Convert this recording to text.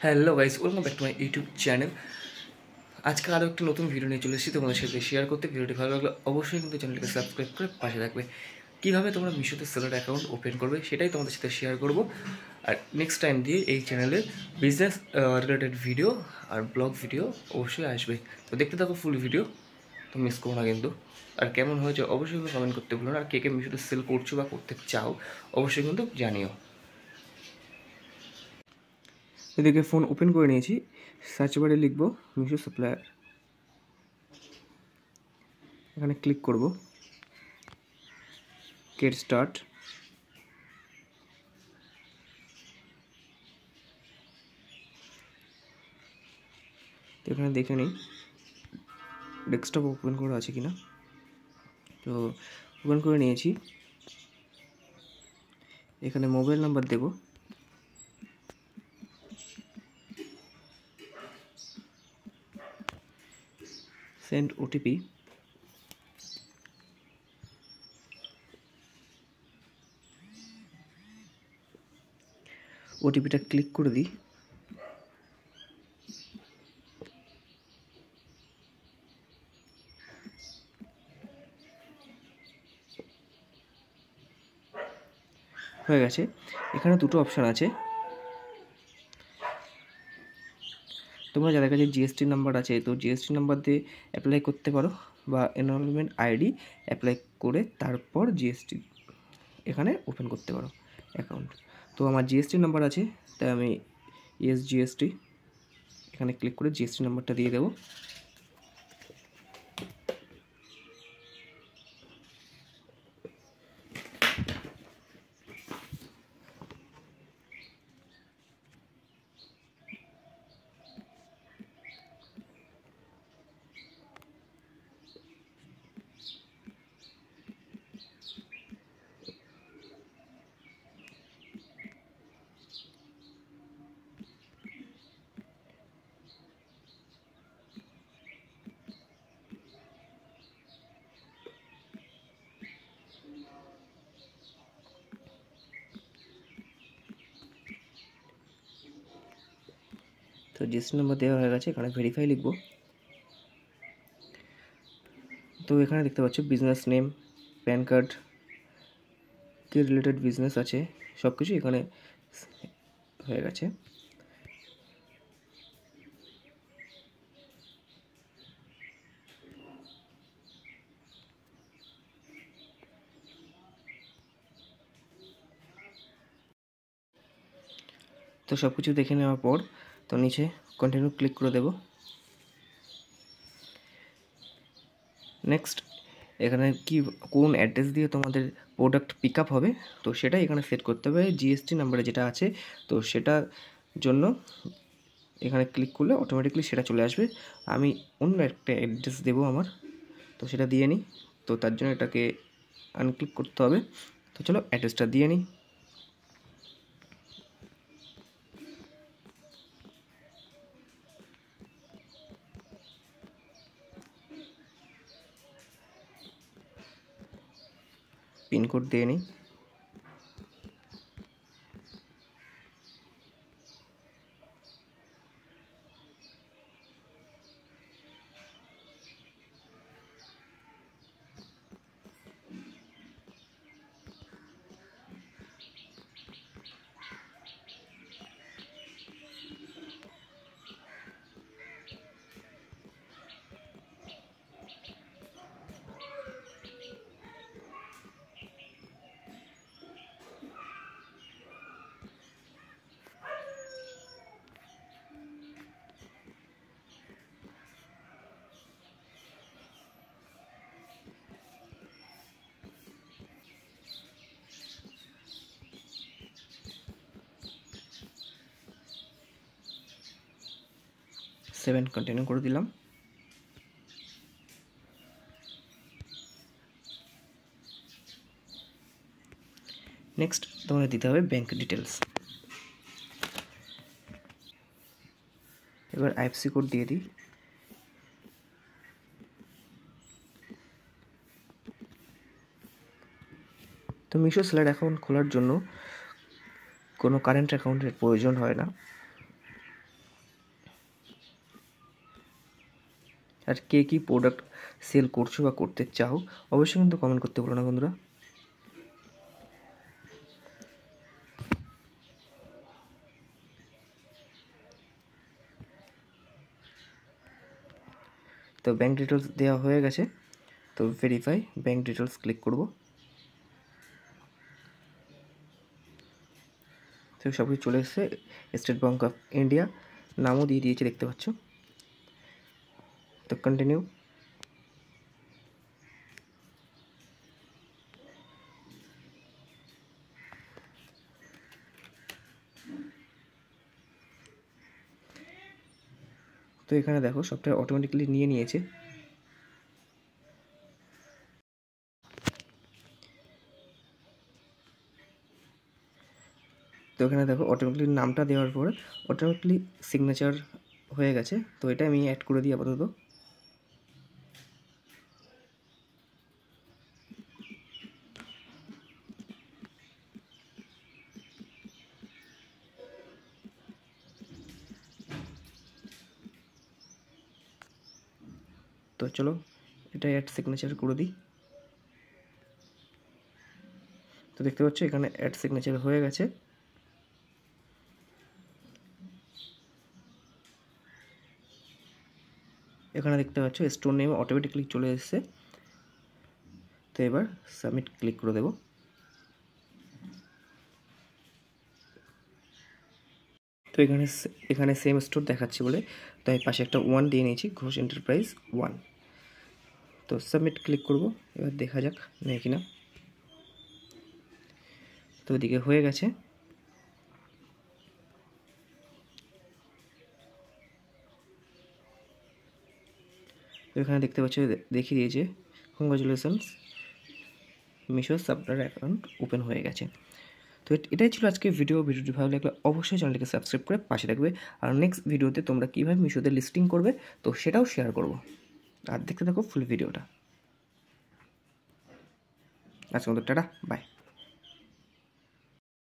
Hello guys, welcome back to my YouTube channel. আজকে আরও একটি নতুন ভিডিও নিয়ে চলে এসেছি তোমাদের সাথে শেয়ার করতে। ভিডিওটি ভালো লাগলে অবশ্যই কিন্তু চ্যানেলটিকে সাবস্ক্রাইব করে পাশে থাকবে। কীভাবে তোমরা মিশোতে সেলার অ্যাকাউন্ট ওপেন করবে সেটাই তোমাদের সাথে শেয়ার করব। আর নেক্সট টাইম দিয়ে এই চ্যানেলে বিজনেস রিলেটেড ভিডিও আর ব্লগ ভিডিও অবশ্যই আসবে। তো দেখতে থাকো ফুল ভিডিও, তো মিস করো না কিন্তু। আর কেমন হয়েছে অবশ্যই কমেন্ট করতে ভুলো না। আর কে কে মিশোতে সেল করছো বা করতে চাও অবশ্যই কিন্তু জানিও। এদিকে ফোন ওপেন করে নিয়েছি, সার্চ বারে লিখব মিশো সাপ্লায়ার, এখানে ক্লিক করব, গেট স্টার্ট। তো এখানে দেখে নিই ডেস্কটপ ওপেন করা আছে কিনা। তো ওপেন করে নিয়েছি, এখানে মোবাইল নাম্বার দেব, সেন্ড ওটিপি, ওটিপিটা ক্লিক করে দিই। হয়ে গেছে। এখানে দুটো অপশান আছে, তোমরা যাদের কাছে জিএসটি নাম্বার আছে তো জিএসটি নাম্বার দিয়ে অ্যাপ্লাই করতে পারো, বা এনরোলমেন্ট আইডি অ্যাপ্লাই করে তারপর জিএসটি এখানে ওপেন করতে পারো অ্যাকাউন্ট। তো আমার জিএসটি নাম্বার আছে, তাই আমি ইয়েস জিএসটি এখানে ক্লিক করে জিএসটি নাম্বারটা দিয়ে দেবো। তো জিএসটি নাম্বার দেওয়া হয়ে গেছে, এখানে ভেরিফাই লিখব। তো এখানে দেখতে পাচ্ছ বিজনেস নেম, প্যান কার্ড, কি রিলেটেড বিজনেস আছে সব কিছু এখানে হয়ে গেছে। তো সব কিছু দেখে নেওয়ার পর তো নিচে কন্টিনিউ ক্লিক করে দেব। নেক্সট এখানে কি কোন অ্যাড্রেস দিয়ে তোমাদের প্রোডাক্ট পিক আপ হবে তো সেটা এখানে সেট করতে হবে। জিএসটি নাম্বারে যেটা আছে তো সেটার জন্য এখানে ক্লিক করলে অটোমেটিকলি সেটা চলে আসবে। আমি অন্য একটা অ্যাড্রেস দেবো আমার, তো সেটা দিয়ে নিই। তো তার জন্য এটাকে আনক্লিক করতে হবে। তো চলো অ্যাড্রেসটা দিয়ে নিই। পিনকোড দিয়ে নিই। সেভেন কন্টিনিউ করে দিলাম। নেক্সট তোমাদের দিতে হবে ব্যাংক ডিটেলস। এবার আইএফসি কোড দিয়ে দিই। তো মিশো সেলার অ্যাকাউন্ট খোলার জন্য কোনো কারেন্ট অ্যাকাউন্টের প্রয়োজন হয় না। আর কে কী প্রোডাক্ট সেল করছো বা করতে চাও অবশ্যই কিন্তু কমেন্ট করতে বলো না বন্ধুরা। তো ব্যাঙ্ক ডিটেলস দেওয়া হয়ে গেছে, তো ভেরিফাই ব্যাঙ্ক ডিটেলস ক্লিক করব। তো সব কিছু চলে এসেছে, স্টেট ব্যাঙ্ক অফ ইন্ডিয়া নামও দিয়ে দিয়েছে দেখতে পাচ্ছ। তো কন্টিনিউ। তো এখানে দেখো সফটওয়্যার অটোমেটিক্যালি নিয়ে নিয়েছে। তো এখানে দেখো অটোমেটিক্যালি নামটা দেওয়ার পরে অটোমেটিক্যালি সিগনেচার হয়ে গেছে। তো এটা আমি অ্যাড করে দিই আপাতত। তো চলো এটা অ্যাড সিগনেচার করে দিই। তো দেখতে পাচ্ছ এখানে অ্যাড সিগনেচার হয়ে গেছে। এখানে দেখতে পাচ্ছ স্টোর নেম অটোমেটিক্যালি চলে এসেছে। তো এবার সাবমিট ক্লিক করে দেব। তো এখানে সেম স্টোর দেখাচ্ছে বলে তাই পাশে একটা 1 দিয়ে নিয়েছি, ঘোষ এন্টারপ্রাইজ 1। তো সাবমিট ক্লিক করব, এবার দেখা যাক নেই কিনা। তো ওদিকে হয়ে গেছে। তো এখানে দেখতে পাচ্ছ দেখিয়ে দিয়েছে কংগ্রাচুলেশনস, মিশো সাবটার অ্যাকাউন্ট ওপেন হয়ে গেছে। তো এটাই ছিল আজকে ভিডিওটি ভালো লাগলে অবশ্যই চ্যানেলটিকে সাবস্ক্রাইব করে পাশে থাকবে। আর নেক্সট ভিডিওতে তোমরা কীভাবে মিশোতে লিস্টিং করবে তো সেটাও শেয়ার করব। আর দেখতে থাকো ফুল ভিডিওটা। আজকের মতো টাটা, বাই।